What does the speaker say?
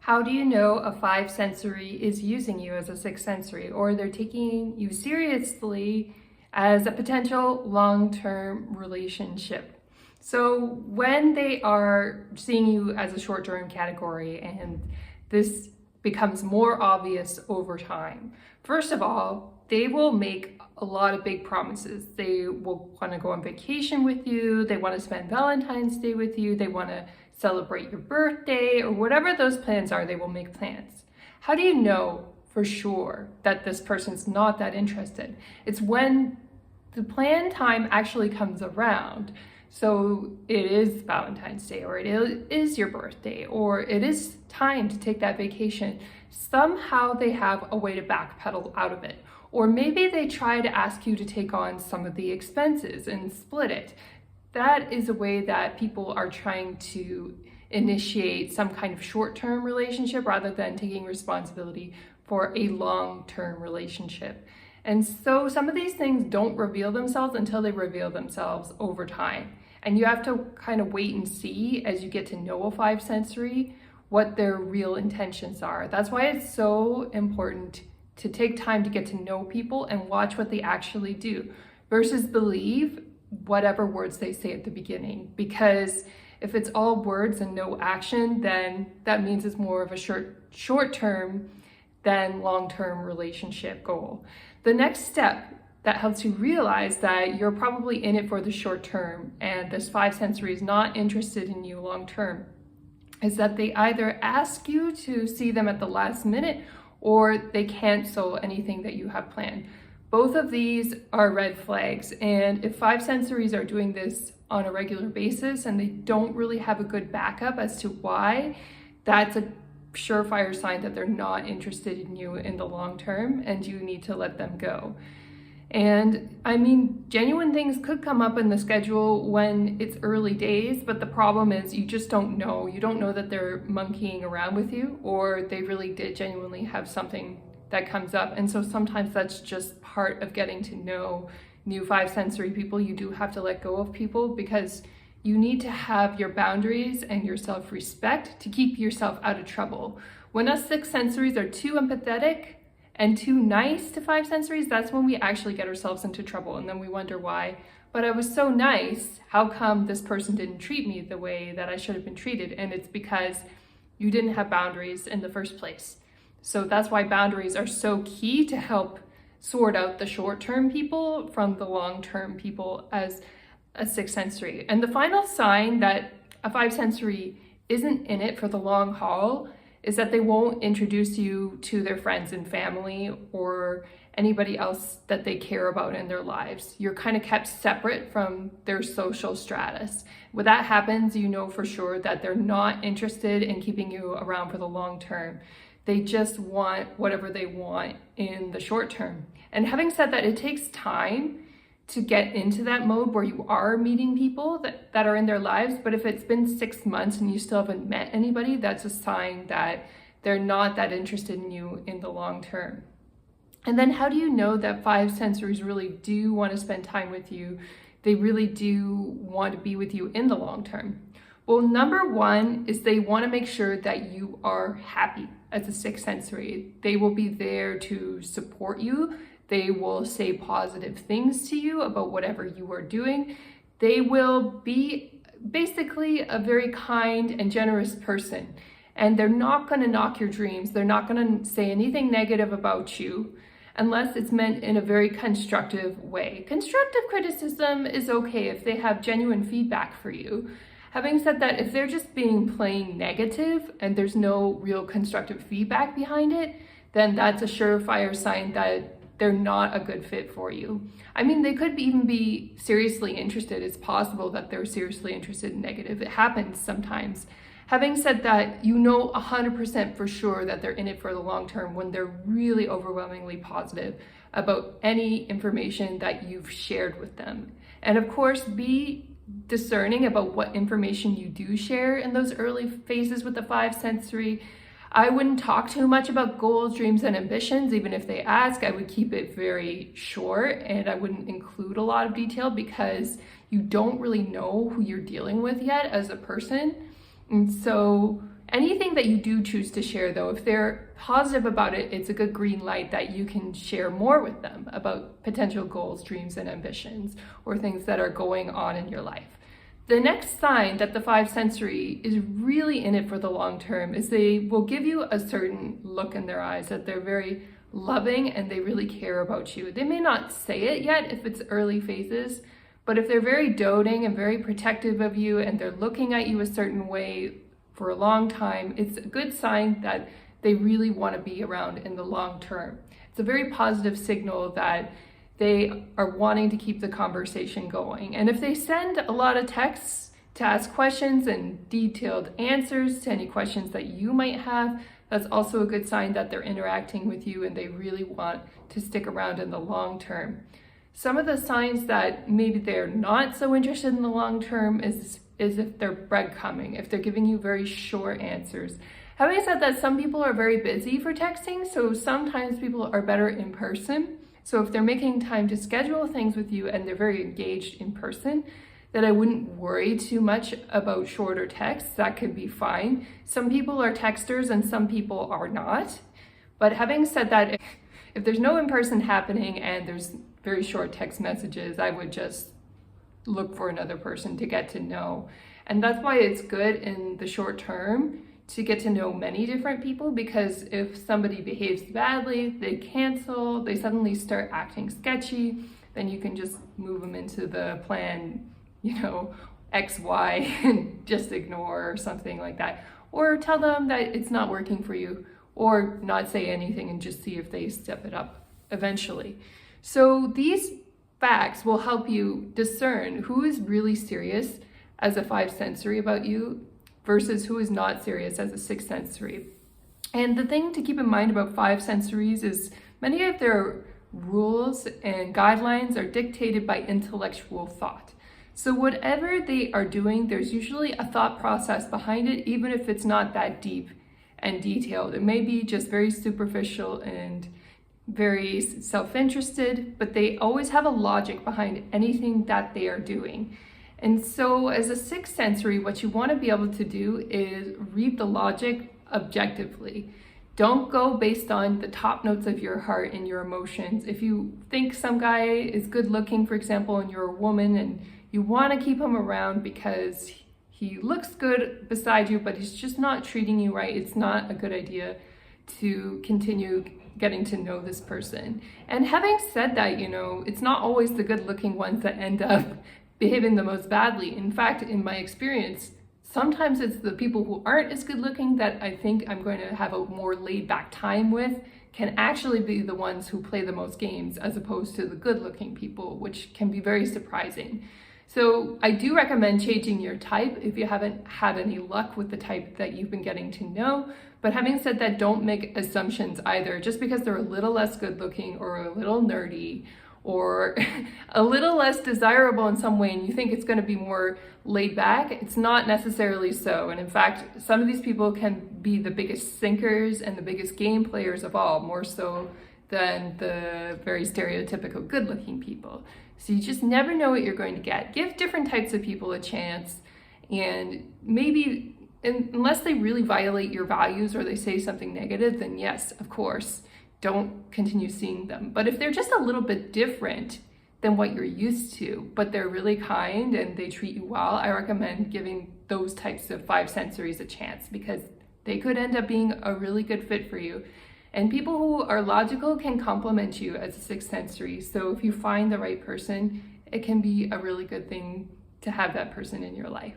How do you know a five sensory is using you as a sixth sensory, or they're taking you seriously as a potential long-term relationship? So when they are seeing you as a short-term category and this becomes more obvious over time, first of all, they will make a lot of big promises. They will want to go on vacation with you. They want to spend Valentine's Day with you. They want to celebrate your birthday or whatever those plans are. They will make plans. How do you know for sure that this person's not that interested? It's when the plan time actually comes around. So it is Valentine's Day, or it is your birthday, or it is time to take that vacation. Somehow they have a way to backpedal out of it. Or maybe they try to ask you to take on some of the expenses and split it. That is a way that people are trying to initiate some kind of short-term relationship rather than taking responsibility for a long-term relationship. And so some of these things don't reveal themselves until they reveal themselves over time. And you have to kind of wait and see as you get to know a five sensory what their real intentions are. That's why it's so important to take time to get to know people and watch what they actually do versus believe whatever words they say at the beginning. Because if it's all words and no action, then that means it's more of a short-term than long-term relationship goal. The next step that helps you realize that you're probably in it for the short term and this five sensory is not interested in you long term is that they either ask you to see them at the last minute or they cancel anything that you have planned. Both of these are red flags, and if five sensories are doing this on a regular basis and they don't really have a good backup as to why, that's a surefire sign that they're not interested in you in the long term and you need to let them go. And I mean, genuine things could come up in the schedule when it's early days, but the problem is you just don't know. You don't know that they're monkeying around with you or they really did genuinely have something that comes up. And so sometimes that's just part of getting to know new five sensory people. You do have to let go of people because you need to have your boundaries and your self-respect to keep yourself out of trouble. When us six sensories are too empathetic and too nice to five sensories, that's when we actually get ourselves into trouble. And then we wonder why, but I was so nice, how come this person didn't treat me the way that I should have been treated? And it's because you didn't have boundaries in the first place. So that's why boundaries are so key to help sort out the short-term people from the long-term people as a six sensory. And the final sign that a five sensory isn't in it for the long haul is that they won't introduce you to their friends and family or anybody else that they care about in their lives. You're kind of kept separate from their social stratus. When that happens, you know for sure that they're not interested in keeping you around for the long term. They just want whatever they want in the short term. And having said that, it takes time to get into that mode where you are meeting people that are in their lives. But if it's been 6 months and you still haven't met anybody, that's a sign that they're not that interested in you in the long term. And then how do you know that five sensories really do want to spend time with you? They really do want to be with you in the long term. Well, number one is they want to make sure that you are happy as a sixth sensory. They will be there to support you. They will say positive things to you about whatever you are doing. They will be basically a very kind and generous person. And they're not going to knock your dreams. They're not going to say anything negative about you unless it's meant in a very constructive way. Constructive criticism is okay if they have genuine feedback for you. Having said that, if they're just being plain negative and there's no real constructive feedback behind it, then that's a surefire sign that they're not a good fit for you. I mean, they could even be seriously interested. It's possible that they're seriously interested in negative. It happens sometimes. Having said that, you know 100% for sure that they're in it for the long term when they're really overwhelmingly positive about any information that you've shared with them. And of course, be discerning about what information you do share in those early phases with the five sensory. I wouldn't talk too much about goals, dreams, and ambitions. Even if they ask, I would keep it very short and I wouldn't include a lot of detail because you don't really know who you're dealing with yet as a person. And so Anything that you do choose to share, though, if they're positive about it, it's a good green light that you can share more with them about potential goals, dreams, and ambitions, or things that are going on in your life. The next sign that the 5 sensory is really in it for the long term is they will give you a certain look in their eyes, that they're very loving and they really care about you. They may not say it yet if it's early phases, but if they're very doting and very protective of you and they're looking at you a certain way for a long time, it's a good sign that they really want to be around in the long term. It's a very positive signal that they are wanting to keep the conversation going. And if they send a lot of texts to ask questions and detailed answers to any questions that you might have, that's also a good sign that they're interacting with you and they really want to stick around in the long term. Some of the signs that maybe they're not so interested in the long term is if they're breadcrumbing, if they're giving you very short answers. Having said that, some people are very busy for texting, so sometimes people are better in person. So if they're making time to schedule things with you and they're very engaged in person, then I wouldn't worry too much about shorter texts. That could be fine. Some people are texters and some people are not. But having said that, if there's no in-person happening and there's very short text messages, I would just look for another person to get to know. And that's why it's good in the short term to get to know many different people, because if somebody behaves badly, they cancel, they suddenly start acting sketchy, then you can just move them into the plan, X, Y, and just ignore or something like that. Or tell them that it's not working for you, or not say anything and just see if they step it up eventually. So these facts will help you discern who is really serious as a 5 sensory about you versus who is not serious as a 6 sensory. And the thing to keep in mind about 5 sensories is many of their rules and guidelines are dictated by intellectual thought. So whatever they are doing, there's usually a thought process behind it, even if it's not that deep and detailed. It may be just very superficial and very self-interested, but they always have a logic behind anything that they are doing. And so as a 6 sensory, what you want to be able to do is read the logic objectively. Don't go based on the top notes of your heart and your emotions. If you think some guy is good looking, for example, and you're a woman and you want to keep him around because he looks good beside you, but he's just not treating you right, it's not a good idea to continue getting to know this person. And having said that, it's not always the good looking ones that end up behaving the most badly. In fact, in my experience, sometimes it's the people who aren't as good looking that I think I'm going to have a more laid back time with can actually be the ones who play the most games as opposed to the good looking people, which can be very surprising. So I do recommend changing your type if you haven't had any luck with the type that you've been getting to know. But having said that, don't make assumptions either. Just because they're a little less good looking or a little nerdy or a little less desirable in some way and you think it's going to be more laid back, it's not necessarily so. And in fact, some of these people can be the biggest sinkers and the biggest game players of all, more so than the very stereotypical good looking people. So you just never know what you're going to get. Give different types of people a chance, and maybe unless they really violate your values or they say something negative, then yes, of course, don't continue seeing them. But if they're just a little bit different than what you're used to, but they're really kind and they treat you well, I recommend giving those types of 5 sensories a chance, because they could end up being a really good fit for you. And people who are logical can complement you as a 6 sensory. So if you find the right person, it can be a really good thing to have that person in your life.